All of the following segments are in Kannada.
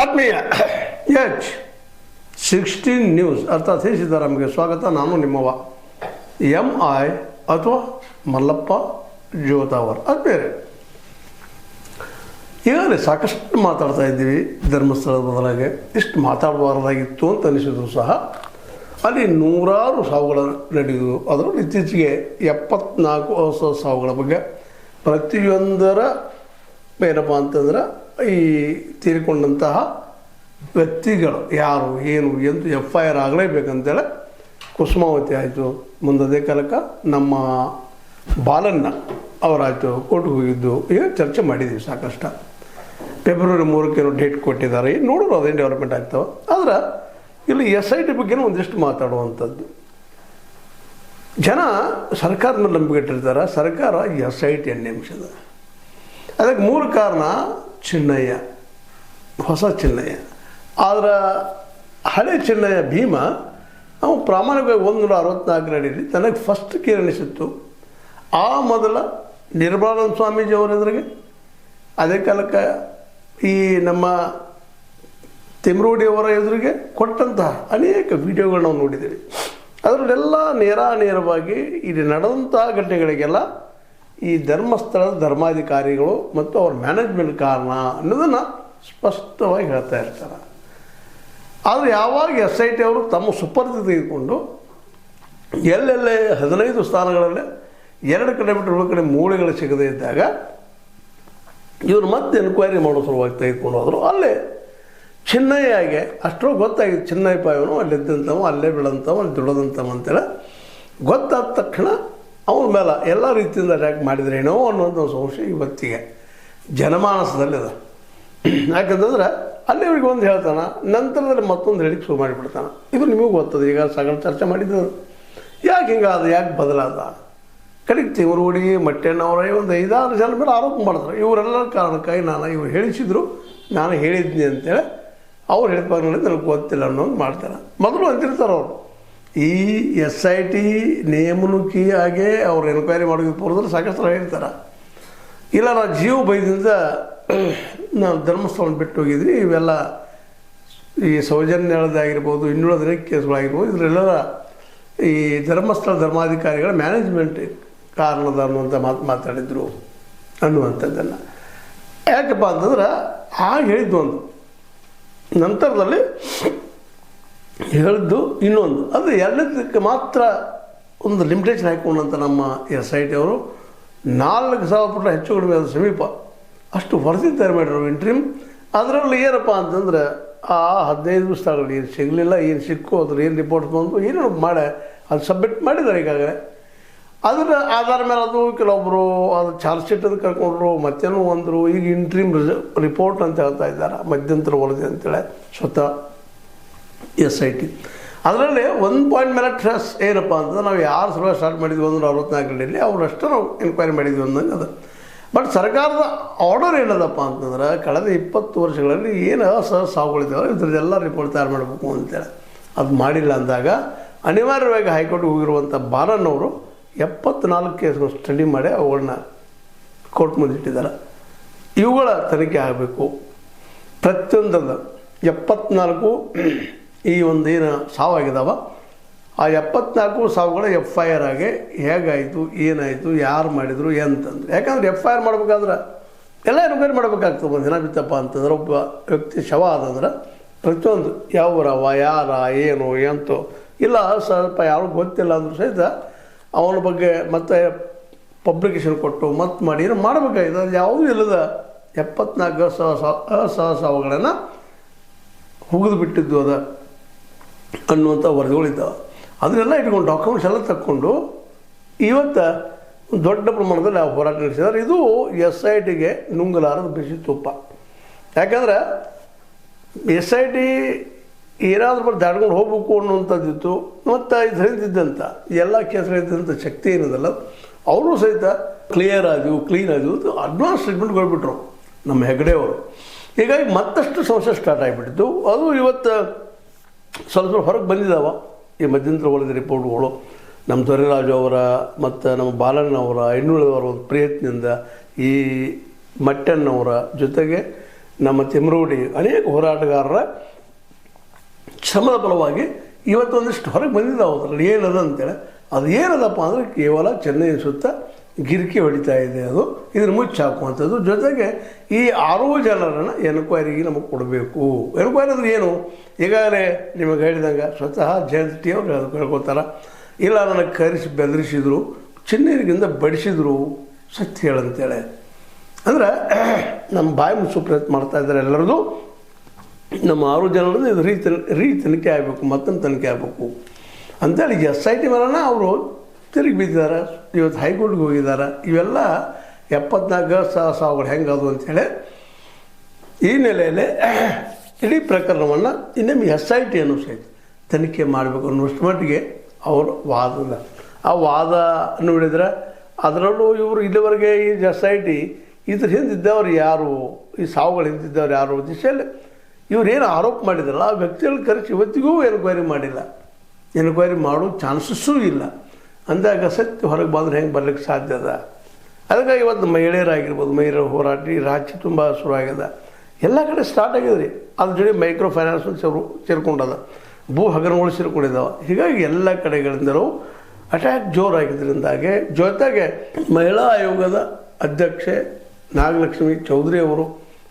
ಆತ್ಮೀಯ H16 ನ್ಯೂಸ್ ಅರ್ಥಾತ್ ಸಿದ್ದರಾಮಯ್ಯಗೆ ಸ್ವಾಗತ. ನಾನು ನಿಮ್ಮವ MI ಅಥವಾ ಮಲ್ಲಪ್ಪ ಜೋತಾವರ್. ಆತ್ಮೀಯರೇ, ಈಗಾಗಲೇ ಸಾಕಷ್ಟು ಮಾತಾಡ್ತಾ ಇದ್ದೀವಿ. ಧರ್ಮಸ್ಥಳದ ಬದಲಾಗಿ ಇಷ್ಟು ಮಾತಾಡಬಾರ್ದಾಗಿತ್ತು ಅಂತ ಅನಿಸಿದ್ರು ಸಹ ಅಲ್ಲಿ ನೂರಾರು ಸಾವುಗಳು ನಡೆಯುವುದು. ಅದರಲ್ಲಿ ಇತ್ತೀಚೆಗೆ 74 ಹೊಸ ಸಾವುಗಳ ಬಗ್ಗೆ ಪ್ರತಿಯೊಂದರ ಏನಪ್ಪ ಅಂತಂದ್ರೆ ಈ ತೀರಿಕೊಂಡಂತಹ ವ್ಯಕ್ತಿಗಳು ಯಾರು ಏನು ಎಂದು FIR ಆಗಲೇಬೇಕಂತೇಳಿ ಕುಸುಮಾವತಿ ಆಯಿತು, ಮುಂದದೇ ಕಾಲಕ್ಕೆ ನಮ್ಮ ಬಾಲಣ್ಣ ಅವರಾಯಿತು, ಕೋರ್ಟ್ಗೆ ಹೋಗಿದ್ದು. ಈಗ ಚರ್ಚೆ ಮಾಡಿದ್ದೀವಿ ಸಾಕಷ್ಟು. ಫೆಬ್ರವರಿ 3 ಡೇಟ್ ಕೊಟ್ಟಿದ್ದಾರೆ. ನೋಡೋರು ಅದೇನು ಡೆವಲಪ್ಮೆಂಟ್ ಆಗ್ತಾವೆ. ಆದ್ರೆ ಇಲ್ಲಿ SIT ಬಗ್ಗೆನೂ ಒಂದಿಷ್ಟು ಮಾತಾಡುವಂಥದ್ದು. ಜನ ಸರ್ಕಾರದ ಮೇಲೆ ನಂಬಿಕೆ ಇಟ್ಟಿರ್ತಾರೆ. ಸರ್ಕಾರ SIT ನೇಮಿಸಿದ. ಅದಕ್ಕೆ ಮೂಲ ಕಾರಣ ಚಿನ್ನಯ್ಯ, ಹೊಸ ಚಿನ್ನಯ್ಯ. ಆದ್ರೆ ಹಳೆ ಚಿನ್ನಯ್ಯ ಭೀಮ ನಾವು ಪ್ರಾಮಾಣಿಕವಾಗಿ 164 ಅಡಿಯಲ್ಲಿ ನನಗೆ ಫಸ್ಟ್ ಕೇರ್ ಅನಿಸಿತ್ತು. ಆ ಮೊದಲ ನಿರ್ಮಲಾನಂದ ಸ್ವಾಮೀಜಿ ಅವರ ಎದುರಿಗೆ, ಅದೇ ಕಾಲಕ್ಕೆ ಈ ನಮ್ಮ ತಿಮ್ರೋಡಿ ಅವರ ಎದುರಿಗೆ ಕೊಟ್ಟಂತಹ ಅನೇಕ ವಿಡಿಯೋಗಳು ನಾವು ನೋಡಿದ್ದೀವಿ. ಅದರಲ್ಲೆಲ್ಲ ನೇರವಾಗಿ ಇಲ್ಲಿ ನಡೆದಂತಹ ಘಟನೆಗಳಿಗೆಲ್ಲ ಈ ಧರ್ಮಸ್ಥಳದ ಧರ್ಮಾಧಿಕಾರಿಗಳು ಮತ್ತು ಅವ್ರ ಮ್ಯಾನೇಜ್ಮೆಂಟ್ ಕಾರಣ ಅನ್ನೋದನ್ನು ಸ್ಪಷ್ಟವಾಗಿ ಹೇಳ್ತಾ ಇರ್ತಾರೆ. ಆದರೆ ಯಾವಾಗ SIT ಅವರು ತಮ್ಮ ಸುಪರ್ದಿ ತೆಗೆದುಕೊಂಡು ಎಲ್ಲೆಲ್ಲೇ 15 ಸ್ಥಾನಗಳಲ್ಲೇ 2 ಕಡೆ ಬಿಟ್ಟು 1 ಕಡೆ ಮೂಳೆಗಳು ಸಿಗದೇ ಇದ್ದಾಗ ಇವರು ಮತ್ತೆ ಎನ್ಕ್ವೈರಿ ಮಾಡೋ ಸಲುವಾಗಿ ತೆಗೆದುಕೊಂಡು ಹೋದರು. ಅಲ್ಲೇ ಚಿನ್ನಯ್ಯಗೆ ಅಷ್ಟೋ ಗೊತ್ತಾಗಿತ್ತು, ಚಿನ್ನಯ್ಯಪ್ಪ ಇವನು ಅಲ್ಲಿದ್ದಂಥವ, ಅಲ್ಲೇ ಬೆಳೆದಂಥವ, ಅಲ್ಲಿ ದುಡದಂಥವ ಅಂತೇಳಿ ಗೊತ್ತಾದ ತಕ್ಷಣ ಅವನ ಮೇಲೆ ಎಲ್ಲ ರೀತಿಯಿಂದ ಅಟ್ಯಾಕ್ ಮಾಡಿದ್ರೇನೋ ಅನ್ನೋದು ಸಂಶಯ ಇವತ್ತಿಗೆ ಜನಮಾನಸದಲ್ಲಿದೆ. ಯಾಕಂತಂದ್ರೆ ಅಲ್ಲಿ ಅವ್ರಿಗೆ ಒಂದು ಹೇಳ್ತಾನೆ, ನಂತರದಲ್ಲಿ ಮತ್ತೊಂದು ಹೇಳಿಕ್ಕೆ ಶುರು ಮಾಡಿಬಿಡ್ತಾನೆ. ಇದು ನಿಮಗೂ ಗೊತ್ತದೆ. ಈಗ ಸಗಲ ಚರ್ಚೆ ಮಾಡಿದ್ದು ಯಾಕೆ ಹಿಂಗಾದ, ಯಾಕೆ ಬದಲಾದ, ಕಡೆಗೆ ತಿಮರೋಡಿ ಮಟ್ಟೆಣ್ಣವರ ಒಂದು 5-6 ಜನ ಮೇಲೆ ಆರೋಪ ಮಾಡಿದ್ರು. ಇವರೆಲ್ಲರ ಕಾರಣಕ್ಕಾಗಿ ಇವ್ರು ಹೇಳಿಸಿದ್ರು, ನಾನು ಹೇಳಿದ್ನಿ ಅಂತೇಳಿ ಅವ್ರು ಹೇಳಿದ ನನಗೆ ಗೊತ್ತಿಲ್ಲ ಅನ್ನೋದು ಮಾಡ್ತಾರೆ. ಮೊದಲು ಅಂತಿರ್ತಾರೆ ಅವರು. ಈ SIT ನೇಮನುಕಿಯಾಗೆ ಅವ್ರು ಎನ್ಕ್ವೈರಿ ಮಾಡೋದು ಪೂರ್ವದಲ್ಲಿ ಸಾಕಷ್ಟು ಹೇಳ್ತಾರೆ. ಇಲ್ಲ ನಾವು ಜೀವ ಭಯದಿಂದ ನಾವು ಧರ್ಮಸ್ಥಳ ಬಿಟ್ಟು ಹೋಗಿದ್ವಿ, ಇವೆಲ್ಲ ಈ ಸೌಜನ್ಯಗಳದ್ದಾಗಿರ್ಬೋದು, ಇನ್ನುಳಿದ ಕೇಸುಗಳಾಗಿರ್ಬೋದು, ಇದರೆಲ್ಲ ಈ ಧರ್ಮಸ್ಥಳ ಧರ್ಮಾಧಿಕಾರಿಗಳ ಮ್ಯಾನೇಜ್ಮೆಂಟ್ ಕಾರಣದ ಅನ್ನುವಂಥ ಮಾತಾಡಿದ್ರು ಅನ್ನುವಂಥದ್ದನ್ನು. ಯಾಕಪ್ಪ ಅಂತಂದ್ರೆ ಆಗ ಹೇಳಿದ್ದು ಒಂದು, ನಂತರದಲ್ಲಿ ಹೇಳಿದ್ದು ಇನ್ನೊಂದು. ಅದು ಎರಡಕ್ಕೆ ಮಾತ್ರ ಒಂದು ಲಿಮಿಟೇಷನ್ ಹಾಕೊಂಡಂಥ ನಮ್ಮ SIT ಅವರು 4,000 ಪುಟ ಹೆಚ್ಚು ಕಡಿಮೆ ಅದು ಸಮೀಪ ಅಷ್ಟು ವರದಿ ತಯಾರು ಮಾಡಿರೋ ಇಂಟ್ರಿಮ್. ಅದರಲ್ಲಿ ಏನಪ್ಪ ಅಂತಂದ್ರೆ ಆ 15 ಸ್ಥಳಗಳು ಏನು ಸಿಗಲಿಲ್ಲ, ಏನು ಸಿಕ್ಕು ಅದ್ರ ಏನು ರಿಪೋರ್ಟ್ ಬಂತು ಏನೋ ಮಾಡಿ ಅದು ಸಬ್ಮಿಟ್ ಮಾಡಿದ್ದಾರೆ ಈಗಾಗಲೇ. ಅದರ ಆಧಾರ ಮೇಲೆ ಅದು ಕೆಲವೊಬ್ಬರು ಅದು ಚಾರ್ಜ್ ಶೀಟ್ ಅದು ಕರ್ಕೊಂಡ್ರು, ಮತ್ತೇನೋ ಅಂದರು. ಈಗ ಇಂಟ್ರಿಮ್ ರಿಪೋರ್ಟ್ ಅಂತ ಹೇಳ್ತಾ ಇದ್ದಾರೆ, ಮಧ್ಯಂತರ ವರದಿ ಅಂತೇಳಿ ಸ್ವತಃ SIT. ಅದರಲ್ಲಿ ಒಂದು ಪಾಯಿಂಟ್ ಮೇಲೆ ಟ್ರಸ್ ಏನಪ್ಪ ಅಂತಂದ್ರೆ ನಾವು ಯಾರು ಸಲ ಸ್ಟಾರ್ಟ್ ಮಾಡಿದ್ವಿ 164 ಅಡಿಯಲ್ಲಿ ಅವರಷ್ಟು ನಾವು ಎನ್ಕ್ವೈರಿ ಮಾಡಿದ್ವಿ ಅಂದಂಗೆ ಅದು. ಬಟ್ ಸರ್ಕಾರದ ಆರ್ಡರ್ ಏನದಪ್ಪ ಅಂತಂದ್ರೆ ಕಳೆದ 20 ವರ್ಷಗಳಲ್ಲಿ ಏನು ಸಾವುಗಳಿದ್ದಾವೆ ಇದ್ರದ್ದೆಲ್ಲ ರಿಪೋರ್ಟ್ ತಯಾರು ಮಾಡಬೇಕು ಅಂತೇಳಿ ಅದು ಮಾಡಿಲ್ಲ ಅಂದಾಗ ಅನಿವಾರ್ಯವಾಗಿ ಹೈಕೋರ್ಟ್ಗೆ ಹೋಗಿರುವಂಥ ಬಾಲಣ್ಣವರು 74 ಕೇಸ್ಗಳು ಸ್ಟಡಿ ಮಾಡಿ ಅವುಗಳನ್ನ ಕೋರ್ಟ್ ಮುಂದೆ ಇಟ್ಟಿದ್ದಾರೆ. ಇವುಗಳ ತನಿಖೆ ಆಗಬೇಕು. ಪ್ರತಿಯೊಂದನ್ನು 74 ಈ ಒಂದು ಏನು ಸಾವಾಗಿದ್ದಾವೆ ಆ 74 ಸಾವುಗಳ FIR ಆಗಿ ಹೇಗಾಯಿತು, ಏನಾಯಿತು, ಯಾರು ಮಾಡಿದರು ಅಂತಂದ್ರೆ. ಯಾಕಂದ್ರೆ FIR ಮಾಡ್ಬೇಕಾದ್ರೆ ಎಲ್ಲ ಎನ್ಕ್ವೈರಿ ಮಾಡಬೇಕಾಗ್ತದೆ. ಒಂದು ದಿನ ಬಿತ್ತಪ್ಪ ಅಂತಂದ್ರೆ ಒಬ್ಬ ವ್ಯಕ್ತಿ ಶವ ಆದಂದ್ರೆ ಪ್ರತಿಯೊಂದು ಯಾವರವ, ಯಾರ, ಏನು, ಎಂತೋ ಇಲ್ಲ ಸ್ವಲ್ಪ ಯಾರು ಗೊತ್ತಿಲ್ಲ ಅಂದರೂ ಸಹಿತ ಅವನ ಬಗ್ಗೆ ಮತ್ತೆ ಪಬ್ಲಿಕೇಶನ್ ಕೊಟ್ಟು ಮತ್ತೆ ಮಾಡಿ ಏನೋ ಮಾಡಬೇಕಾಗಿದೆ. ಅದು ಯಾವುದೂ ಇಲ್ಲದ 74 ಸಾವುಗಳನ್ನು ಹುಗಿದು ಬಿಟ್ಟಿದ್ದು ಅದ ಅನ್ನುವಂಥ ವರದಿಗಳಿದ್ದಾವೆ. ಅದನ್ನೆಲ್ಲ ಇಟ್ಕೊಂಡು ಡಾಕ್ಯುಮೆಂಟ್ಸ್ ಎಲ್ಲ ತಕ್ಕೊಂಡು ಇವತ್ತು ದೊಡ್ಡ ಪ್ರಮಾಣದಲ್ಲಿ ನಾವು ಹೋರಾಟ ನಡೆಸಿದ್ದಾರೆ. ಇದು SITಗೆ ನುಂಗಲಾರದ ಬಿಸಿ ತುಪ್ಪ. ಯಾಕಂದ್ರೆ SIT ಏನಾದ್ರೂ ಬರ್ ದಾಡ್ಕೊಂಡು ಹೋಗ್ಬೇಕು ಅನ್ನುವಂಥದ್ದಿತ್ತು. ಮತ್ತು ಇದರಿಂದಿದ್ದಂಥ ಎಲ್ಲ ಕೇಸ್ಗಳಿದ್ದಂಥ ಶಕ್ತಿ ಏನದಲ್ಲ ಅವರು ಸಹಿತ ಕ್ಲಿಯರ್ ಆದವು, ಕ್ಲೀನ್ ಆದವು, ಅಡ್ವಾನ್ಸ್ ಟ್ರೀಟ್ಮೆಂಟ್ ಕೊಟ್ಬಿಟ್ರು ನಮ್ಮ ಹೆಗಡೆಯವರು. ಹೀಗಾಗಿ ಮತ್ತಷ್ಟು ಸಮಸ್ಯೆ ಸ್ಟಾರ್ಟ್ ಆಗಿಬಿಟ್ಟಿತ್ತು. ಅದು ಇವತ್ತು ಸ್ವಲ್ಪ ಹೊರಗೆ ಬಂದಿದ್ದಾವೆ ಈ ಮಧ್ಯಂತರ ವರದಿ ರಿಪೋರ್ಟ್ಗಳು. ನಮ್ಮ ದೊರೆರಾಜು ಅವರ ಮತ್ತು ನಮ್ಮ ಬಾಲಣ್ಣವರ ಇನ್ನುಳಿದವರ ಒಂದು ಪ್ರಯತ್ನದಿಂದ ಈ ಮಟ್ಟಣ್ಣವರ ಜೊತೆಗೆ ನಮ್ಮ ತಿಮ್ರೋಡಿ ಅನೇಕ ಹೋರಾಟಗಾರರ ಶ್ರಮದ ಫಲವಾಗಿ ಇವತ್ತೊಂದಿಷ್ಟು ಹೊರಗೆ ಬಂದಿದ್ದಾವೆ. ಅದರಲ್ಲಿ ಏನದ ಅಂತೇಳಿ ಅದು ಏನದಪ್ಪ ಅಂದರೆ ಕೇವಲ ಚೆನ್ನೈ ಸುತ್ತ ಗಿರಿಕೆ ಹೊಡಿತಾ ಇದೆ. ಅದು ಇದನ್ನು ಮುಚ್ಚಿ ಹಾಕುವಂಥದ್ದು. ಜೊತೆಗೆ ಈ 6 ಜನರನ್ನು ಎನ್ಕ್ವೈರಿಗೆ ನಮಗೆ ಕೊಡಬೇಕು. ಎನ್ಕ್ವೈರಿ ಅಂದ್ರೆ ಏನು? ಈಗಾಗಲೇ ನಿಮಗೆ ಹೇಳಿದಂಗೆ ಸ್ವತಃ ಜಯಂತಿ ಅವರು ಹೇಳ್ಕೊತಾರೆ, ಇಲ್ಲ ನನಗೆ ಕರೆಸಿ ಬೆದರಿಸಿದ್ರು, ಚಿನ್ನರಿಗಿಂದ ಬಡಿಸಿದ್ರು, ಸತ್ಯ ಹೇಳಂತೇಳಿ. ಅಂದ್ರೆ ನಮ್ಮ ಬಾಯಿ ಮುಚ್ಚೋ ಪ್ರಯತ್ನ ಮಾಡ್ತಾ ಇದ್ದಾರೆ ಎಲ್ಲರದು. ನಮ್ಮ 6 ಜನರದ್ದು ಇದು ತನಿಖೆ ಆಗಬೇಕು, ಮತ್ತೊಂದು ತನಿಖೆ ಆಗಬೇಕು ಅಂತೇಳಿ SIT ಮೇಲನ ಅವರು ತಿರುಗಿ ಬಿದ್ದಿದ್ದಾರೆ. ಇವತ್ತು ಹೈಕೋರ್ಟ್ಗೆ ಹೋಗಿದ್ದಾರೆ. ಇವೆಲ್ಲ 74 ಸಾವುಗಳು ಹೆಂಗದು ಅಂಥೇಳಿ ಈ ನೆಲೆಯಲ್ಲಿ ಇಡೀ ಪ್ರಕರಣವನ್ನು ಇನ್ನೊಮ್ಮೆ SIT ಅನ್ನೋ ಸಹಿತ ತನಿಖೆ ಮಾಡಬೇಕು ಅನ್ನೋಷ್ಟು ಮಟ್ಟಿಗೆ ಅವ್ರ ವಾದದ ಆ ವಾದ ನೋಡಿದ್ರೆ ಅದರಲ್ಲೂ ಇವರು ಇಲ್ಲಿವರೆಗೆ ಈ SIT ಇದ್ರ ಹಿಂದಿದ್ದವ್ರು ಯಾರು, ಈ ಸಾವುಗಳು ಹಿಂದಿದ್ದವ್ರು ಯಾರು ದಿಶೆಯಲ್ಲಿ ಇವ್ರೇನು ಆರೋಪ ಮಾಡಿದ್ರಲ್ಲ ಆ ವ್ಯಕ್ತಿಗಳು ಕರೆಸಿ ಇವತ್ತಿಗೂ ಎನ್ಕ್ವೈರಿ ಮಾಡಿಲ್ಲ. ಎನ್ಕ್ವೈರಿ ಮಾಡೋ ಚಾನ್ಸಸ್ಸೂ ಇಲ್ಲ. ಅಂದಾಗ ಸತ್ಯ ಹೊರಗೆ ಬಂದರೆ ಹೆಂಗೆ ಬರ್ಲಿಕ್ಕೆ ಸಾಧ್ಯ ಅದ? ಅದಕ್ಕೆ ಇವತ್ತು ಮಹಿಳೆಯರಾಗಿರ್ಬೋದು, ಮಹಿಳೆಯರ ಹೋರಾಟ ಈ ರಾಜ್ಯ ತುಂಬ ಶುರುವಾಗ್ಯದ. ಎಲ್ಲ ಕಡೆ ಸ್ಟಾರ್ಟ್ ಆಗಿದೆ ರೀ. ಅದ್ರ ಜೊತೆ ಮೈಕ್ರೋ ಫೈನಾನ್ಸ್ ಸೇರ್ಕೊಂಡದ, ಭೂ ಹಗರಣಗಳು ಸೇರ್ಕೊಂಡಿದ್ದಾವೆ. ಹೀಗಾಗಿ ಎಲ್ಲ ಕಡೆಗಳಿಂದಲೂ ಅಟ್ಯಾಕ್ ಜೋರಾಗಿದ್ದರಿಂದಾಗೆ ಜೊತೆಗೆ ಮಹಿಳಾ ಆಯೋಗದ ಅಧ್ಯಕ್ಷೆ ನಾಗಲಕ್ಷ್ಮಿ ಚೌಧರಿ ಅವರು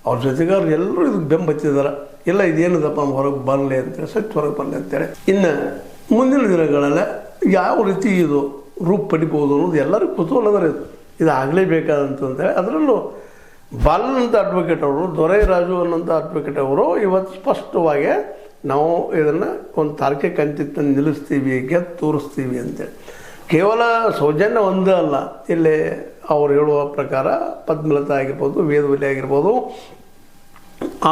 ಅವ್ರ ಜೊತೆಗಾರರು ಎಲ್ಲರೂ ಇದಕ್ಕೆ ಬೆಂಬತ್ತಿದ್ದಾರೆ. ಇಲ್ಲ ಇದೇನದಪ್ಪ ಹೊರಗೆ ಬರಲಿ ಅಂತೇಳಿ, ಸತ್ಯ ಹೊರಗೆ ಬರಲಿ ಅಂತೇಳಿ. ಇನ್ನು ಮುಂದಿನ ದಿನಗಳಲ್ಲಿ ಯಾವ ರೀತಿ ಇದು ರೂಪ ಪಡಿಬೋದು ಅನ್ನೋದು ಎಲ್ಲರಿಗೂ ಕುತೂಹಲದರೆ ಇದು ಆಗಲೇಬೇಕಾದಂತಂತೇಳಿ. ಅದರಲ್ಲೂ ಬಾಲನ್ ಅಂತ ಅಡ್ವೊಕೇಟ್ ಅವರು, ದೊರೈರಾಜು ಅನ್ನೋಂಥ ಅಡ್ವೊಕೇಟ್ ಅವರು ಇವತ್ತು ಸ್ಪಷ್ಟವಾಗಿ ನಾವು ಇದನ್ನು ಒಂದು ತಾರ್ಕಿಕ ಅಂತ್ಯಕ್ಕೆ ನಿಲ್ಲಿಸ್ತೀವಿ, ಗೆದ್ದು ತೋರಿಸ್ತೀವಿ ಅಂತೇಳಿ. ಕೇವಲ ಸೌಜನ್ಯ ಒಂದೇ ಅಲ್ಲ, ಇಲ್ಲಿ ಅವ್ರು ಹೇಳುವ ಪ್ರಕಾರ ಪದ್ಮಲತಾ ಆಗಿರ್ಬೋದು, ವೇದವಲ್ಲಿ ಆಗಿರ್ಬೋದು,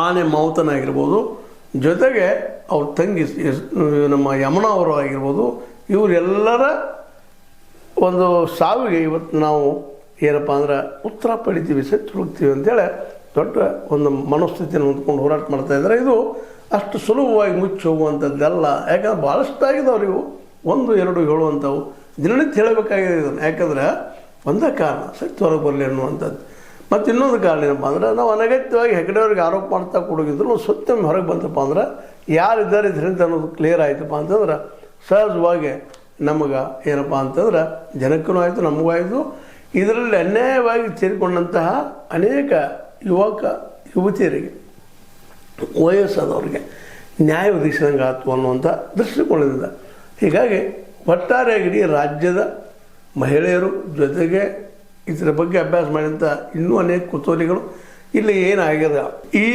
ಆನೆ ಮಾವುತನ ಆಗಿರ್ಬೋದು, ಜೊತೆಗೆ ಅವ್ರ ತಂಗಿ ನಮ್ಮ ಯಮುನಾ ಅವರು ಆಗಿರ್ಬೋದು, ಇವರೆಲ್ಲರ ಒಂದು ಸಾವಿಗೆ ಇವತ್ತು ನಾವು ಏನಪ್ಪ ಅಂದ್ರೆ ಉತ್ತರ ಪಡಿತೀವಿ, ಸತ್ತು ಹುಡುಕ್ತೀವಿ ಅಂತೇಳಿ ದೊಡ್ಡ ಒಂದು ಮನಸ್ಥಿತಿಯನ್ನು ಹೊಂದ್ಕೊಂಡು ಹೋರಾಟ ಮಾಡ್ತಾಯಿದ್ದಾರೆ. ಇದು ಅಷ್ಟು ಸುಲಭವಾಗಿ ಮುಚ್ಚಿ ಹೋಗುವಂಥದ್ದೆಲ್ಲ. ಯಾಕಂದ್ರೆ ಭಾಳಷ್ಟು ಆಗಿದಾವ್ರಿ ಇವು, 1, 2 ಹೇಳುವಂಥವು ದಿನನಿತ್ಯ ಹೇಳಬೇಕಾಗಿದೆ ಇದನ್ನು. ಯಾಕಂದ್ರೆ ಒಂದೇ ಕಾರಣ ಸತ್ಯ ಹೊರಗೆ ಬರಲಿ ಅನ್ನುವಂಥದ್ದು. ಮತ್ತು ಇನ್ನೊಂದು ಕಾರಣ ಏನಪ್ಪ ಅಂದ್ರೆ ನಾವು ಅನಗತ್ಯವಾಗಿ ಹೆಗಡೆಯವ್ರಿಗೆ ಆರೋಪ ಮಾಡ್ತಾ ಕೊಡೋಗಿದ್ರು ಸತ್ಯ ಹೊರಗೆ ಬಂತಪ್ಪ ಅಂದ್ರೆ ಯಾರಿದ್ದಾರೆ ಇದರಿಂದ ಅನ್ನೋದು ಕ್ಲಿಯರ್ ಆಯ್ತಪ್ಪ ಅಂತಂದ್ರೆ ಸಹಜವಾಗಿ ನಮಗೆ ಏನಪ್ಪ ಅಂತಂದ್ರೆ ಜನಕ್ಕೂ ಆಯಿತು, ನಮಗೂ ಆಯಿತು. ಇದರಲ್ಲಿ ಅನ್ಯಾಯವಾಗಿ ಸೇರಿಕೊಂಡಂತಹ ಅನೇಕ ಯುವತಿಯರಿಗೆ, ವಯಸ್ಸಾದವ್ರಿಗೆ ನ್ಯಾಯ ಒದಗಿಸಿದಂಗೆ ಆಯ್ತು ಅನ್ನುವಂಥ ದೃಷ್ಟಿಕೋನದಿಂದ. ಹೀಗಾಗಿ ಒಟ್ಟಾರೆಯಾಗಿ ಇಡೀ ರಾಜ್ಯದ ಮಹಿಳೆಯರು ಜೊತೆಗೆ ಇದರ ಬಗ್ಗೆ ಅಭ್ಯಾಸ ಮಾಡಿದಂಥ ಇನ್ನೂ ಅನೇಕ ಕುತೂಹಲಿಗಳು ಇಲ್ಲಿ ಏನಾಗ್ಯದ, ಈ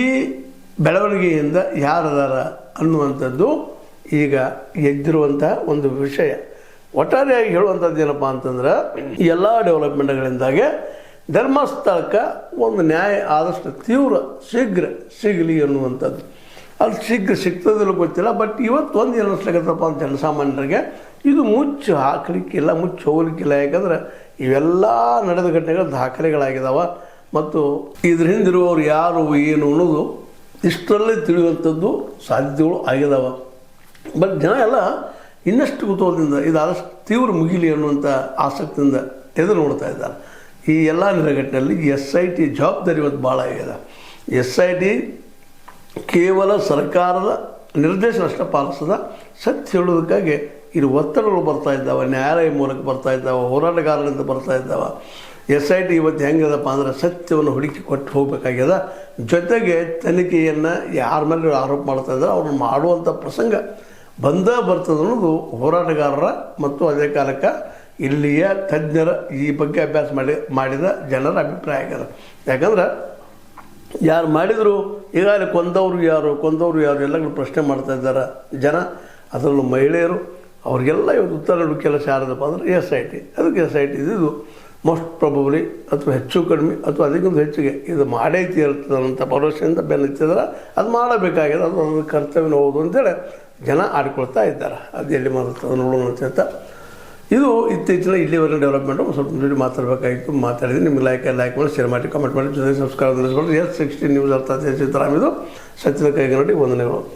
ಬೆಳವಣಿಗೆಯಿಂದ ಯಾರದಾರ ಅನ್ನುವಂಥದ್ದು ಈಗ ಎದ್ದಿರುವಂಥ ಒಂದು ವಿಷಯ. ಒಟ್ಟಾರೆಯಾಗಿ ಹೇಳುವಂಥದ್ದು ಏನಪ್ಪ ಅಂತಂದ್ರೆ ಎಲ್ಲ ಡೆವಲಪ್ಮೆಂಟ್ಗಳಿಂದಾಗೆ ಧರ್ಮಸ್ಥಳಕ್ಕೆ ಒಂದು ನ್ಯಾಯ ಆದಷ್ಟು ಶೀಘ್ರ ಸಿಗಲಿ ಅನ್ನುವಂಥದ್ದು. ಅದು ಶೀಘ್ರ ಸಿಗ್ತದಿಲ್ಲ ಗೊತ್ತಿಲ್ಲ. ಬಟ್ ಇವತ್ತು ಒಂದು ಏನು ಅನಿಸ್ಲಿಕ್ಕತ್ತಪ್ಪ ಅಂತ ಜನಸಾಮಾನ್ಯರಿಗೆ ಇದು ಮುಚ್ಚಿ ಹಾಕಲಿಕ್ಕಿಲ್ಲ, ಮುಚ್ಚಿ ಹೋಗ್ಲಿಕ್ಕಿಲ್ಲ. ಯಾಕಂದ್ರೆ ಇವೆಲ್ಲ ನಡೆದ ಘಟನೆಗಳು ದಾಖಲೆಗಳಾಗಿದ್ದಾವೆ ಮತ್ತು ಇದ್ರ ಹಿಂದಿರುವವರು ಯಾರು ಏನು ಅನ್ನೋದು ಇಷ್ಟರಲ್ಲೇ ತಿಳಿಯುವಂಥದ್ದು ಸಾಧ್ಯತೆಗಳು ಆಗಿದ್ದಾವೆ. ಬಟ್ ಜನ ಎಲ್ಲ ಇನ್ನಷ್ಟು ಕುತೂಹಲದಿಂದ ಇದು ಆದಷ್ಟು ಮುಗಿಲಿ ಅನ್ನುವಂಥ ಆಸಕ್ತಿಯಿಂದ ಎದುರು ನೋಡ್ತಾ ಇದ್ದಾರೆ. ಈ ಎಲ್ಲ ನೆಲೆಗಟ್ಟಿನಲ್ಲಿ SIT ಜವಾಬ್ದಾರಿ ಇವತ್ತು ಭಾಳ ಆಗಿದೆ. SIT ಕೇವಲ ಸರ್ಕಾರದ ನಿರ್ದೇಶನ ಅಷ್ಟೇ ಪಾಲಿಸದ, ಸತ್ಯ ಹೇಳೋದಕ್ಕಾಗಿ ಇದು ಒತ್ತಡಗಳು ಬರ್ತಾ ಇದ್ದಾವೆ, ನ್ಯಾಯಾಲಯ ಮೂಲಕ ಬರ್ತಾ ಇದ್ದಾವೆ, ಹೋರಾಟಗಾರರಿಂದ ಬರ್ತಾ ಇದ್ದಾವೆ. SIT ಇವತ್ತು ಹೆಂಗದಪ್ಪ ಅಂದ್ರೆ ಸತ್ಯವನ್ನು ಹುಡುಕಿ ಕೊಟ್ಟು ಹೋಗಬೇಕಾಗ್ಯದ. ಜೊತೆಗೆ ತನಿಖೆಯನ್ನು ಯಾರ ಮೇಲೆ ಆರೋಪ ಮಾಡ್ತಾ ಇದ್ದಾರೆ ಅವ್ರನ್ನ ಮಾಡುವಂಥ ಪ್ರಸಂಗ ಬರ್ತದೆ ಅನ್ನೋದು ಹೋರಾಟಗಾರರ ಮತ್ತು ಅದೇ ಕಾಲಕ್ಕೆ ಇಲ್ಲಿಯ ತಜ್ಞರ ಈ ಬಗ್ಗೆ ಅಭ್ಯಾಸ ಮಾಡಿದ ಜನರ ಅಭಿಪ್ರಾಯ ಆಗ್ಯದ. ಯಾಕಂದ್ರೆ ಯಾರು ಮಾಡಿದರು ಈಗಾಗಲೇ ಕೊಂದವರು ಯಾರು ಎಲ್ಲರೂ ಪ್ರಶ್ನೆ ಮಾಡ್ತಾ ಇದ್ದಾರೆ ಜನ. ಅದರಲ್ಲೂ ಮಹಿಳೆಯರು ಅವ್ರಿಗೆಲ್ಲ ಇವತ್ತು ಉತ್ತರ ಕೆಲಸ ಯಾರದಪ್ಪ ಅಂದರೆ SIT. ಅದಕ್ಕೆ SIT ಇದು ಮೋಸ್ಟ್ ಪ್ರಾಬಬ್ಲಿ ಅಥವಾ ಹೆಚ್ಚು ಕಡಿಮೆ ಅಥವಾ ಅದಕ್ಕಿಂತ ಹೆಚ್ಚಿಗೆ ಇದು ಮಾಡೈತಿ ಇರ್ತದಂಥ ಭರವಸೆಯಿಂದ ಬೆನ್ನತ್ತಿದ್ರೆ ಅದು ಮಾಡಬೇಕಾಗಿದೆ, ಅದು ಅದ್ರ ಕರ್ತವ್ಯ ಹೌದು ಅಂತೇಳಿ ಜನ ಆಡ್ಕೊಳ್ತಾ ಇದ್ದಾರೆ. ಅದು ಎಲ್ಲಿ ಮಾತಾಡ್ತದೆ ನೋಡೋಣ ಅಂತ. ಇದು ಇತ್ತೀಚಿನ ಇಲ್ಲಿವರೆಗೆ ಡೆವಲಪ್ಮೆಂಟು ಸ್ವಲ್ಪ ನೋಡಿ ಮಾತಾಡಬೇಕಾಗಿತ್ತು, ಮಾತಾಡಿದ್ರೆ ನಿಮ್ಗೆ ಲೈಕ್ ಮಾಡಿ, ಶೇರ್ ಮಾಡಿ, ಕಮೆಂಟ್ ಮಾಡಿ, ಜೊತೆಗೆ ಸಬ್ಸ್ಕ್ರೈಬ್ ಮಾಡಿಸ್ಕೊಂಡು S16 ನ್ಯೂಸ್ ಅರ್ಥ ಸಿದ್ದರಾಮಿದು ಸತ್ಯದ ಕೈಗೆ ನೋಡಿ ವಂದನೆಗಳು.